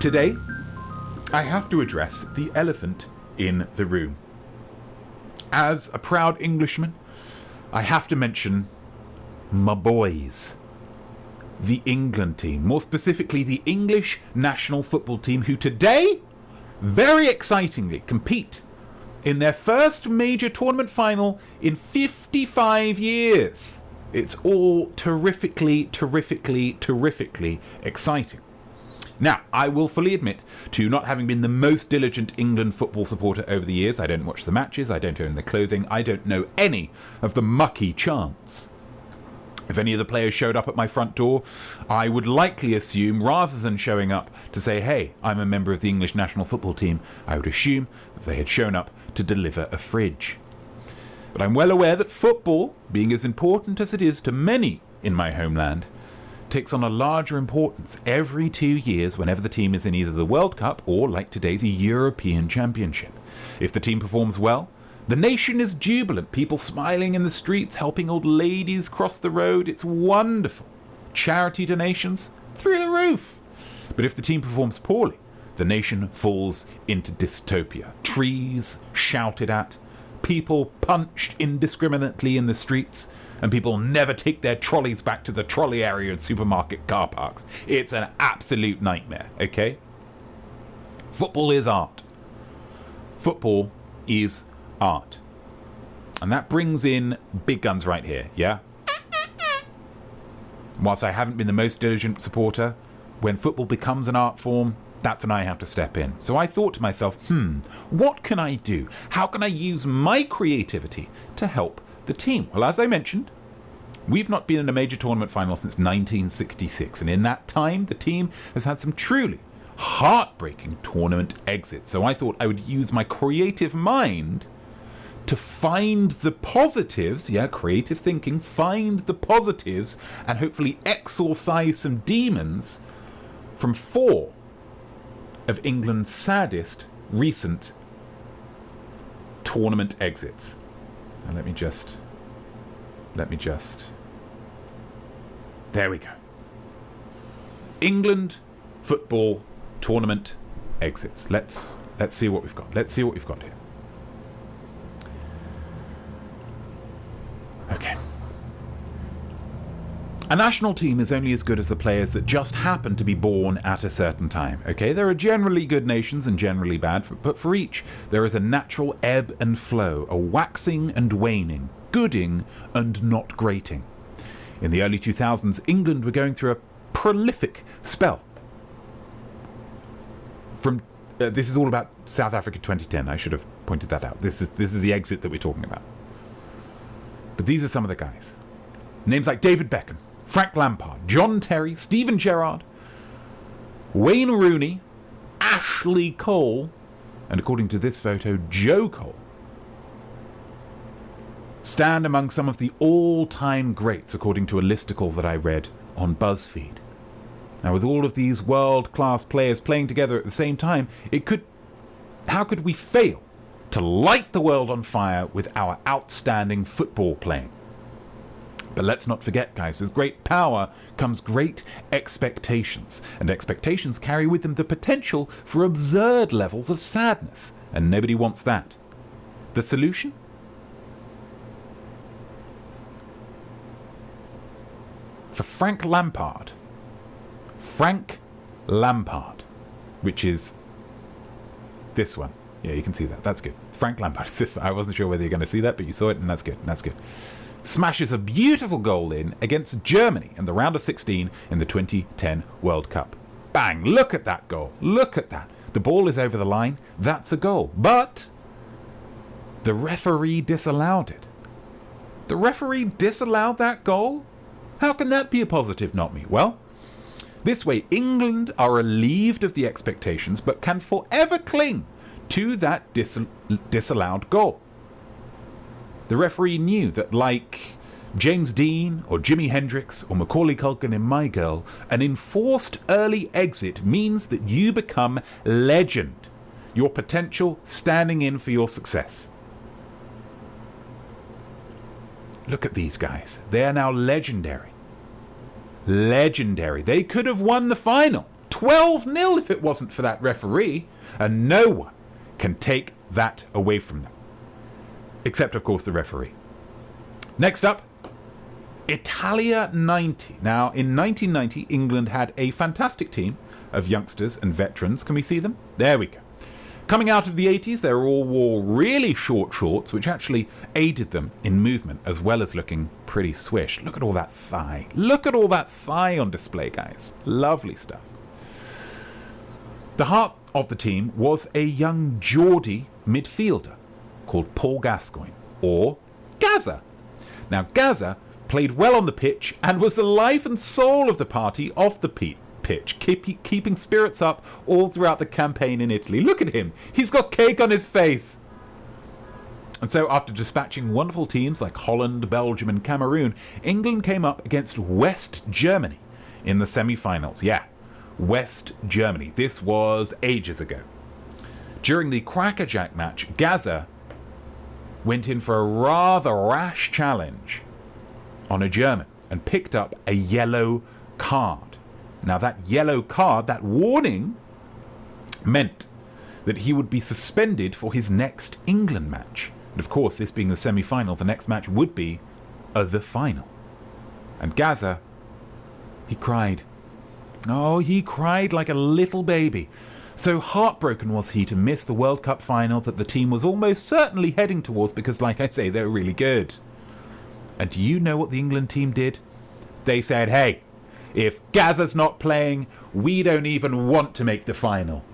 Today, I have to address the elephant in the room. As a proud Englishman, I have to mention my boys. The England team, more specifically the English national football team, who today, very excitingly, compete in their first major tournament final in 55 years. It's all terrifically exciting. Now, I will fully admit to not having been the most diligent England football supporter over the years. I don't watch the matches, I don't own the clothing, I don't know any of the mucky chants. If any of the players showed up at my front door, I would likely assume, rather than showing up to say, hey, I'm a member of the English national football team, I would assume that they had shown up to deliver a fridge. But I'm well aware that football, being as important as it is to many in my homeland, takes on a larger importance every 2 years whenever the team is in either the World Cup or, like today, the European Championship. If the team performs well, the nation is jubilant, people smiling in the streets, helping old ladies cross the road. It's wonderful. Charity donations through the roof. But if the team performs poorly, the nation falls into dystopia. Trees shouted at, people punched indiscriminately in the streets, and people never take their trolleys back to the trolley area in supermarket car parks. It's an absolute nightmare, okay? Football is art. Football is art. And that brings in big guns right here, yeah? Whilst I haven't been the most diligent supporter, when football becomes an art form, that's when I have to step in. So I thought to myself, what can I do? How can I use my creativity to help the team? Well, as I mentioned, we've not been in a major tournament final since 1966. And in that time, the team has had some truly heartbreaking tournament exits. So I thought I would use my creative mind to find the positives, creative thinking, find the positives, and hopefully exorcise some demons from 4 of England's saddest recent tournament exits. Now let me just, there we go. England football tournament exits. Let's see what we've got. Let's see what we've got here. Okay. A national team is only as good as the players that just happen to be born at a certain time. Okay, there are generally good nations and generally bad, but for each there is a natural ebb and flow, a waxing and waning, gooding and not grating. In the early 2000s, England were going through a prolific spell. From this is all about South Africa 2010. I should have pointed that out. This is the exit that we're talking about. But these are some of the guys. Names like David Beckham, Frank Lampard, John Terry, Steven Gerrard, Wayne Rooney, Ashley Cole, and according to this photo, Joe Cole, stand among some of the all-time greats, according to a listicle that I read on BuzzFeed. Now, with all of these world-class players playing together at the same time, how could we fail to light the world on fire with our outstanding football playing? But let's not forget, guys, with great power comes great expectations. And expectations carry with them the potential for absurd levels of sadness. And nobody wants that. The solution? For Frank Lampard, which is this one. Yeah, you can see that. That's good. Frank Lampard is this one. I wasn't sure whether you're going to see that, but you saw it, and that's good. That's good. Smashes a beautiful goal in against Germany in the round of 16 in the 2010 World Cup. Bang! Look at that goal. Look at that. The ball is over the line. That's a goal. But the referee disallowed it. The referee disallowed that goal? How can that be a positive, Notme? Well, this way, England are relieved of the expectations, but can forever cling to that disallowed goal. The referee knew that, like James Dean or Jimi Hendrix or Macaulay Culkin in My Girl, an enforced early exit means that you become legend, your potential standing in for your success. Look at these guys. They are now legendary. Legendary. They could have won the final 12-0 if it wasn't for that referee, and no one can take that away from them. Except, of course, the referee. Next up, Italia 90. Now, in 1990, England had a fantastic team of youngsters and veterans. Can we see them? There we go. Coming out of the 80s, they all wore really short shorts, which actually aided them in movement, as well as looking pretty swish. Look at all that thigh. Look at all that thigh on display, guys. Lovely stuff. The heart of the team was a young Geordie midfielder called Paul Gascoigne, or Gazza. Now, Gazza played well on the pitch and was the life and soul of the party off the pitch, keeping spirits up all throughout the campaign in Italy. Look at him. He's got cake on his face. And so after dispatching wonderful teams like Holland, Belgium and Cameroon, England came up against West Germany in the semi-finals. Yeah, West Germany. This was ages ago. During the crackerjack match, Gazza went in for a rather rash challenge on a German and picked up a yellow card. Now that yellow card, that warning, meant that he would be suspended for his next England match. And of course, this being the semi-final, the next match would be the final. And Gazza, he cried. Oh, he cried like a little baby. So heartbroken was he to miss the World Cup final that the team was almost certainly heading towards because, like I say, they were really good. And do you know what the England team did? They said, hey, if Gazza's not playing, we don't even want to make the final.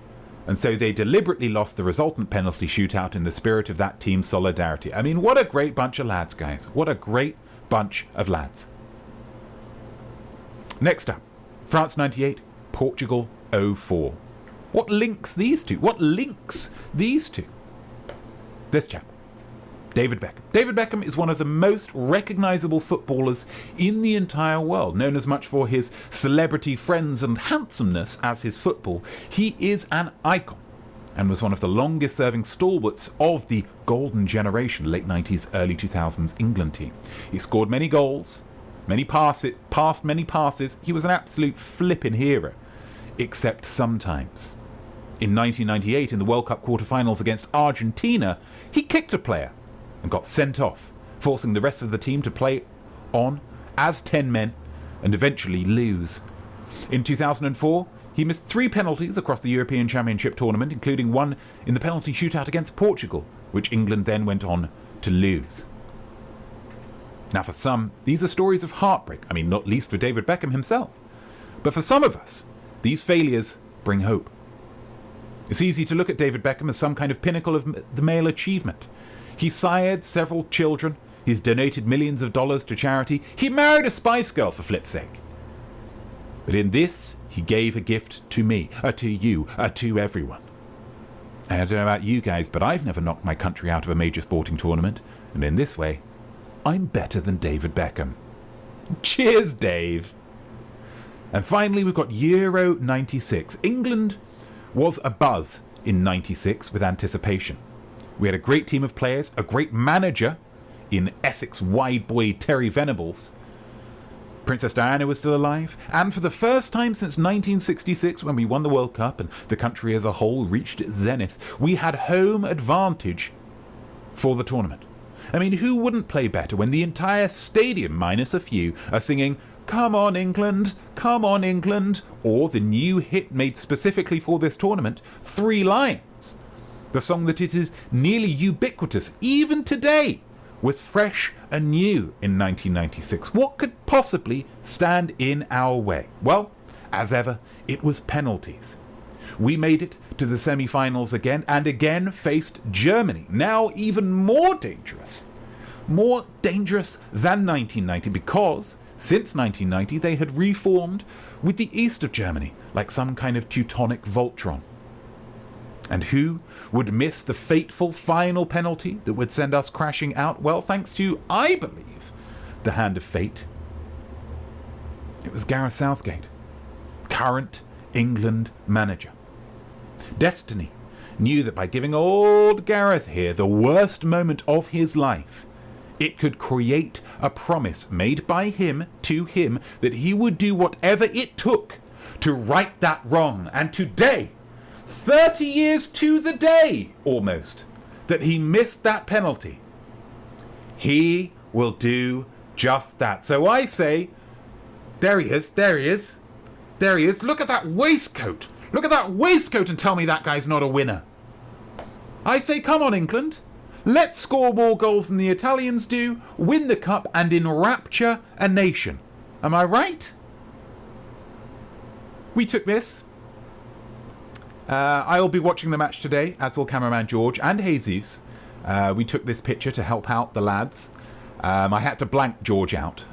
And so they deliberately lost the resultant penalty shootout in the spirit of that team's solidarity. I mean, what a great bunch of lads, guys. What a great bunch of lads. Next up, France 98, Portugal 04. What links these two? What links these two? This chap, David Beckham. David Beckham is one of the most recognisable footballers in the entire world, known as much for his celebrity friends and handsomeness as his football. He is an icon and was one of the longest-serving stalwarts of the golden generation, late 90s, early 2000s England team. He scored many goals, passed many passes. He was an absolute flippin' hero, except sometimes. In 1998, in the World Cup quarter-finals against Argentina, he kicked a player and got sent off, forcing the rest of the team to play on as 10 men and eventually lose. In 2004, he missed 3 penalties across the European Championship tournament, including one in the penalty shootout against Portugal, which England then went on to lose. Now, for some, these are stories of heartbreak. I mean, not least for David Beckham himself. But for some of us, these failures bring hope. It's easy to look at David Beckham as some kind of pinnacle of the male achievement. He sired several children. He's donated millions of dollars to charity. He married a Spice Girl, for flip's sake. But in this, he gave a gift to me, to you, to everyone. And I don't know about you guys, but I've never knocked my country out of a major sporting tournament. And in this way, I'm better than David Beckham. Cheers, Dave. And finally, we've got Euro 96. England was abuzz in 96 with anticipation. We had a great team of players, a great manager in Essex wide boy Terry Venables. Princess Diana was still alive, and for the first time since 1966, when we won the World Cup and the country as a whole reached its zenith, we had home advantage for the tournament. I mean, who wouldn't play better when the entire stadium, minus a few, are singing, "Come on England, come on England," or the new hit made specifically for this tournament, Three Lions. The song that it is nearly ubiquitous, even today, was fresh and new in 1996. What could possibly stand in our way? Well, as ever, it was penalties. We made it to the semi-finals again, and again faced Germany, now even more dangerous. More dangerous than 1990, because since 1990 they had reformed with the east of Germany, like some kind of Teutonic Voltron. And who would miss the fateful final penalty that would send us crashing out? Well, thanks to, I believe, the hand of fate. It was Gareth Southgate, current England manager. Destiny knew that by giving old Gareth here the worst moment of his life, it could create a promise made by him to him that he would do whatever it took to right that wrong. And today, 30 years to the day almost, that he missed that penalty, he will do just that. So I say, there he is, there he is, there he is. Look at that waistcoat. Look at that waistcoat and tell me that guy's not a winner. I say, come on, England. Let's score more goals than the Italians do, win the cup, and enrapture a nation. Am I right? We took this. I'll be watching the match today, as will cameraman George and Jesus. We took this picture to help out the lads. I had to blank George out.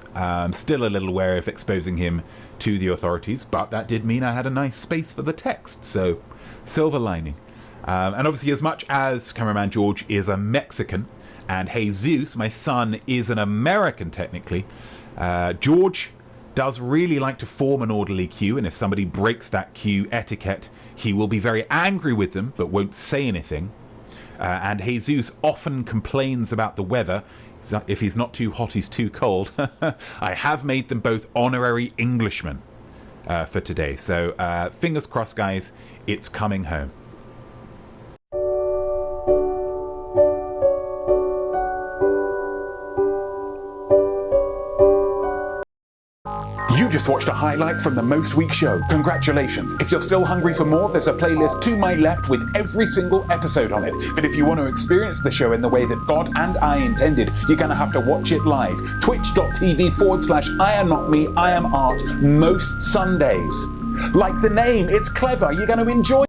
Still a little wary of exposing him to the authorities, but that did mean I had a nice space for the text, so silver lining. And obviously, as much as cameraman George is a Mexican and Jesus, my son, is an American technically, George does really like to form an orderly queue, and if somebody breaks that queue etiquette, he will be very angry with them but won't say anything. And Jesus often complains about the weather. If he's not too hot, he's too cold. I have made them both honorary Englishmen for today. So fingers crossed, guys, it's coming home. You just watched a highlight from the Most Week show. Congratulations. If you're still hungry for more, there's a playlist to my left with every single episode on it. But if you want to experience the show in the way that God and I intended, you're going to have to watch it live. Twitch.tv/iamnotme, iamart, most Sundays. Like the name, it's clever. You're going to enjoy